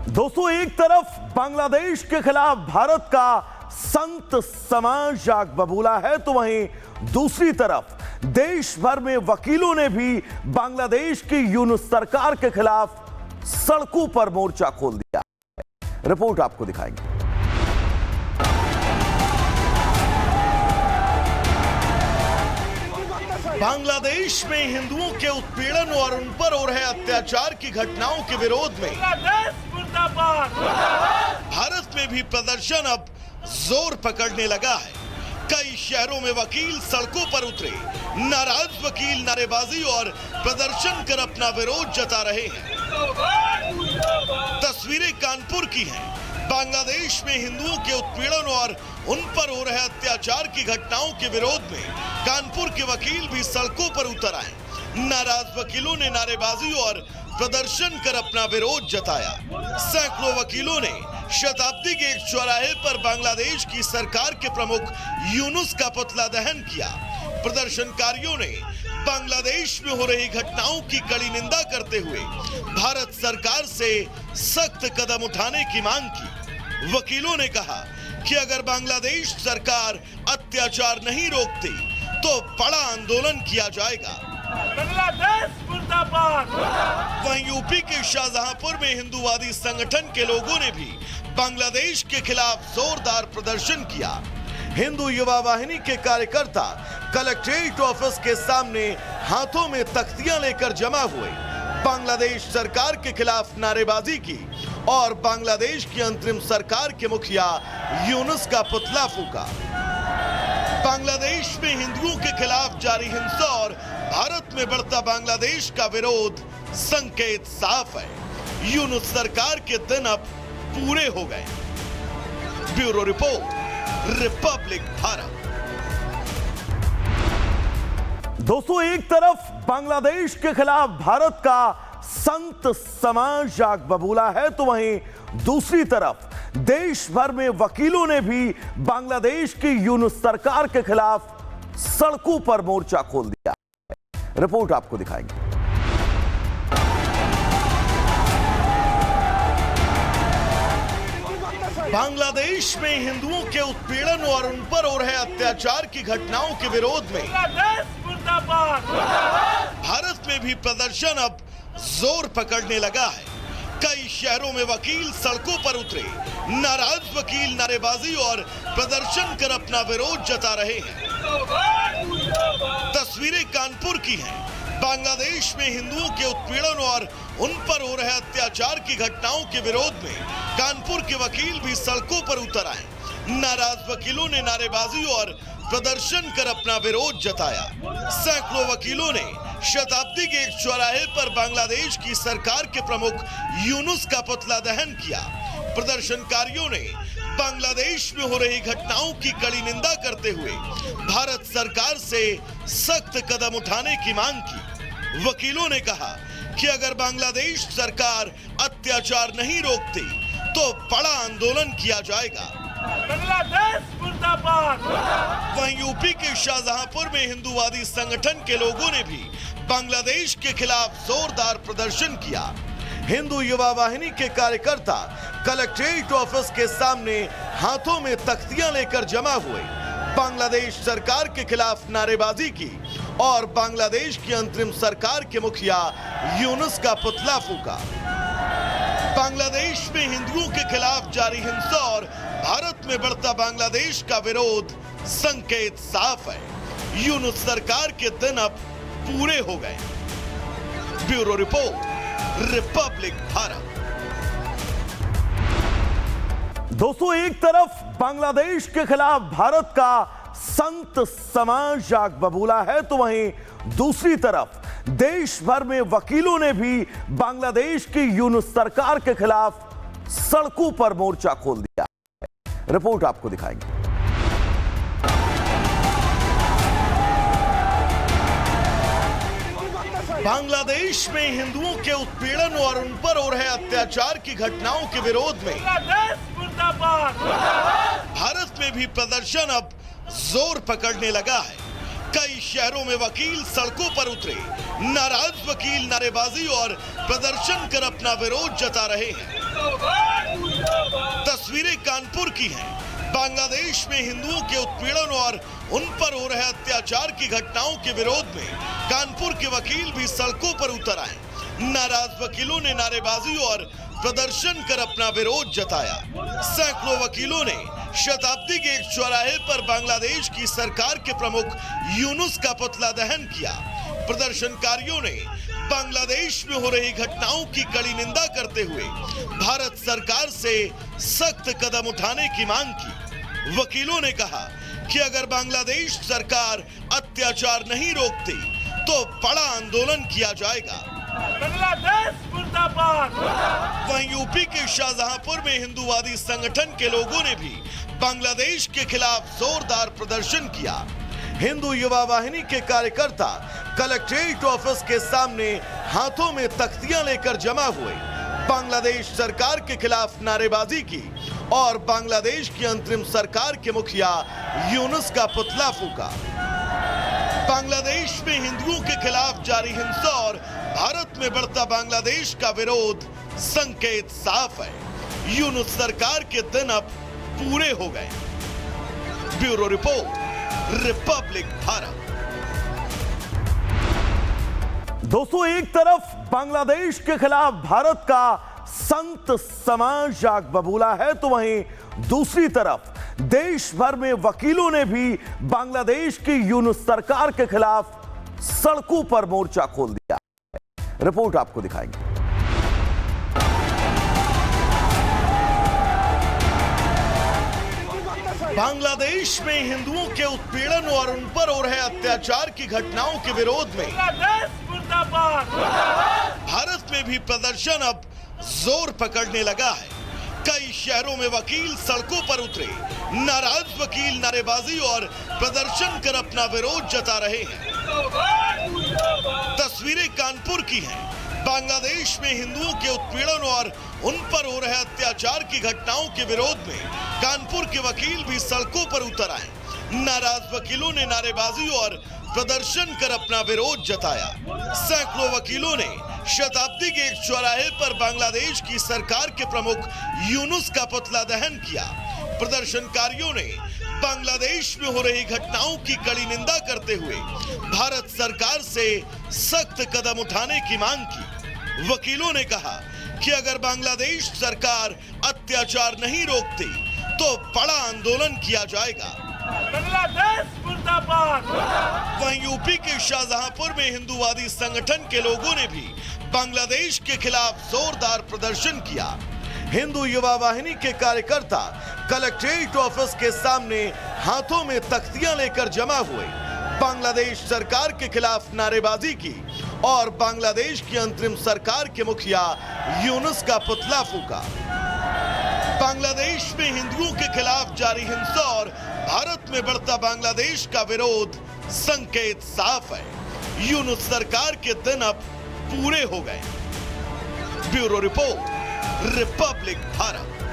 दोस्तों, एक तरफ बांग्लादेश के खिलाफ भारत का संत समाज आग बबूला है, तो वहीं दूसरी तरफ देश भर में वकीलों ने भी बांग्लादेश की यूनुस सरकार के खिलाफ सड़कों पर मोर्चा खोल दिया। रिपोर्ट आपको दिखाएंगे। बांग्लादेश में हिंदुओं के उत्पीड़न और उन पर हो रहे अत्याचार की घटनाओं के विरोध में भारत में भी प्रदर्शन अब जोर पकड़ने लगा है। कई शहरों में वकील सड़कों पर उतरे, नाराज वकील नारेबाजी और प्रदर्शन कर अपना विरोध जता रहे हैं। तस्वीरें कानपुर की हैं। बांग्लादेश में हिंदुओं के उत्पीड़न और उन पर हो रहे अत्याचार की घटनाओं के विरोध में कानपुर के वकील भी सड़कों पर उतर आए। नाराज वकीलों ने नारेबाजी और प्रदर्शन कर अपना विरोध जताया। सैकड़ों वकीलों ने शताब्दी के एक चौराहे पर बांग्लादेश की सरकार के प्रमुख यूनुस का पुतला दहन किया। प्रदर्शनकारियों ने बांग्लादेश में हो रही घटनाओं की कड़ी निंदा करते हुए भारत सरकार से सख्त कदम उठाने की मांग की। वकीलों ने कहा कि अगर बांग्लादेश सरकार अत्याचार नहीं रोकती तो बड़ा आंदोलन किया जाएगा। बांग्लादेश मुर्दाबाद। वहीं यूपी के शाहजहांपुर में हिंदूवादी संगठन के लोगों ने भी बांग्लादेश के खिलाफ जोरदार प्रदर्शन किया। हिंदू युवा वाहिनी के कार्यकर्ता कलेक्ट्रेट ऑफिस के सामने हाथों में तख्तियां लेकर जमा हुए, बांग्लादेश सरकार के खिलाफ नारेबाजी की और बांग्लादेश की अंतरिम सरकार के मुखिया यूनुस का पुतला फूंका। बांग्लादेश में हिंदुओं के खिलाफ जारी हिंसा और भारत में बढ़ता बांग्लादेश का विरोध संकेत साफ है। यूनुस सरकार के दिन अब पूरे हो गए। Bureau report, Republic Bharat. दोस्तों, एक तरफ बांग्लादेश के खिलाफ भारत का संत समाज आग बबूला है, तो वहीं दूसरी तरफ देश भर में वकीलों ने भी बांग्लादेश की यूनुस सरकार के खिलाफ सड़कों पर मोर्चा खोल दिया। रिपोर्ट आपको दिखाएंगे। बांग्लादेश में हिंदुओं के उत्पीड़न और उन पर हो रहे अत्याचार की घटनाओं के विरोध में भारत में भी प्रदर्शन अब जोर पकड़ने लगा है। कई शहरों में वकील सड़कों पर उतरे, नाराज वकील नारेबाजी और प्रदर्शन कर अपना विरोध जता रहे हैं। तस्वीरें कानपुर की हैं। बांग्लादेश में हिंदुओं के उत्पीड़न और उन पर हो रहे अत्याचार की घटनाओं के विरोध में कानपुर के वकील भी सड़कों पर उतर आए। नाराज वकीलों ने नारेबाजी और प्रदर्शन कर अपना विरोध जताया। सैकड़ों वकीलों ने शताब्दी के एक चौराहे पर बांग्लादेश की सरकार के प्रमुख यूनुस का पुतला दहन किया। प्रदर्शनकारियों ने बांग्लादेश में हो रही घटनाओं की कड़ी निंदा करते हुए भारत सरकार से सख्त कदम उठाने की मांग की। वकीलों ने कहा कि अगर बांग्लादेश सरकार अत्याचार नहीं रोकती तो बड़ा आंदोलन किया जाएगा। बांग्लादेश मुर्दाबाद। वहीं यूपी के शाहजहांपुर में हिंदूवादी संगठन के लोगों ने भी बांग्लादेश के खिलाफ जोरदार प्रदर्शन किया। हिंदू युवा वाहिनी के कार्यकर्ता कलेक्ट्रेट ऑफिस के सामने हाथों में तख्तियां लेकर जमा हुए, बांग्लादेश सरकार के खिलाफ नारेबाजी की और बांग्लादेश की अंतरिम सरकार के मुखिया यूनुस का पुतला फूंका। बांग्लादेश में हिंदुओं के खिलाफ जारी हिंसा और भारत में बढ़ता बांग्लादेश का विरोध संकेत साफ है। यूनुस सरकार के दिन अब पूरे हो गए। Bureau report, Republic Bharat. दोस्तों, एक तरफ बांग्लादेश के खिलाफ भारत का संत समाज आग बबूला है, तो वहीं दूसरी तरफ देश भर में वकीलों ने भी बांग्लादेश की यूनुस सरकार के खिलाफ सड़कों पर मोर्चा खोल दिया। रिपोर्ट आपको दिखाएंगे। बांग्लादेश में हिंदुओं के उत्पीड़न और उन पर हो रहे अत्याचार की घटनाओं के विरोध में भारत में भी प्रदर्शन अब जोर पकड़ने लगा है। कई शहरों में वकील सड़कों पर उतरे, नाराज वकील नारेबाजी और प्रदर्शन कर अपना विरोध जता रहे हैं। तस्वीरें कानपुर की हैं। बांग्लादेश में हिंदुओं के उत्पीड़न और उन पर हो रहे अत्याचार की घटनाओं के विरोध में कानपुर के वकील भी सड़कों पर उतर आए। नाराज वकीलों ने नारेबाजी और प्रदर्शन कर अपना विरोध जताया। सैकड़ों वकीलों ने शताब्दी के एक चौराहे पर बांग्लादेश की सरकार के प्रमुख यूनुस का पुतला दहन किया। प्रदर्शनकारियों ने बांग्लादेश में हो रही घटनाओं की कड़ी निंदा करते हुए भारत सरकार से सख्त कदम उठाने की मांग की। वकीलों ने कहा कि अगर बांग्लादेश सरकार अत्याचार नहीं रोकती तो बड़ा आंदोलन किया जाएगा। बांग्लादेश मुर्दाबाद। वहीं यूपी के शाहजहांपुर में हिंदूवादी संगठन के लोगों ने भी बांग्लादेश के खिलाफ जोरदार प्रदर्शन किया। हिंदू युवा वाहिनी के कार्यकर्ता कलेक्ट्रेट ऑफिस के सामने हाथों में तख्तियां लेकर जमा हुए, बांग्लादेश सरकार के खिलाफ नारेबाजी की और बांग्लादेश की अंतरिम सरकार के मुखिया यूनुस का पुतला फूंका। बांग्लादेश में हिंदुओं के खिलाफ जारी हिंसा और भारत में बढ़ता बांग्लादेश का विरोध संकेत साफ है। यूनुस सरकार के दिन अब पूरे हो गए। Bureau report, Republic Bharat. दोस्तों, एक तरफ बांग्लादेश के खिलाफ भारत का संत समाज आग बबूला है, तो वहीं दूसरी तरफ देश भर में वकीलों ने भी बांग्लादेश की यूनुस सरकार के खिलाफ सड़कों पर मोर्चा खोल दिया। रिपोर्ट आपको दिखाएंगे। बांग्लादेश में हिंदुओं के उत्पीड़न और उन पर हो रहे अत्याचार की घटनाओं के विरोध में भारत में भी प्रदर्शन अब जोर पकड़ने लगा है। कई शहरों में वकील सड़कों पर उतरे। नाराज वकील नारेबाजी और प्रदर्शन कर अपना विरोध जता रहे हैं। तस्वीरें कानपुर की हैं। बांग्लादेश में हिंदुओं के उत्पीड़न और उन पर हो रहे अत्याचार की घटनाओं के विरोध में कानपुर के वकील भी सड़कों पर उतर आए। नाराज वकीलों ने नारेबाजी और प्रदर्शन कर अपना विरोध जताया। सैकड़ों वकीलों ने शताब्दी के एक चौराहे पर बांग्लादेश की सरकार के प्रमुख यूनुस का पुतला दहन किया। प्रदर्शनकारियों ने बांग्लादेश में हो रही घटनाओं की कड़ी निंदा करते हुए भारत सरकार से सख्त कदम उठाने की मांग की। वकीलों ने कहा कि अगर बांग्लादेश सरकार अत्याचार नहीं रोकती तो बड़ा आंदोलन किया जाएगा। बांग्लादेश मुर्दाबाद। वहीं यूपी के शाहजहांपुर में हिंदूवादी संगठन के लोगों ने भी बांग्लादेश के खिलाफ जोरदार प्रदर्शन किया। हिंदू युवा वाहिनी के कार्यकर्ता कलेक्ट्रेट ऑफिस के सामने हाथों में तख्तियां लेकर जमा हुए, बांग्लादेश सरकार के खिलाफ नारेबाजी की और बांग्लादेश की अंतरिम सरकार के मुखिया यूनुस का पुतला फूंका। बांग्लादेश में हिंदुओं के खिलाफ जारी हिंसा और भारत में बढ़ता बांग्लादेश का विरोध संकेत साफ है। यूनुस सरकार के दिन अब पूरे हो गए। Bureau report, Republic Bharat.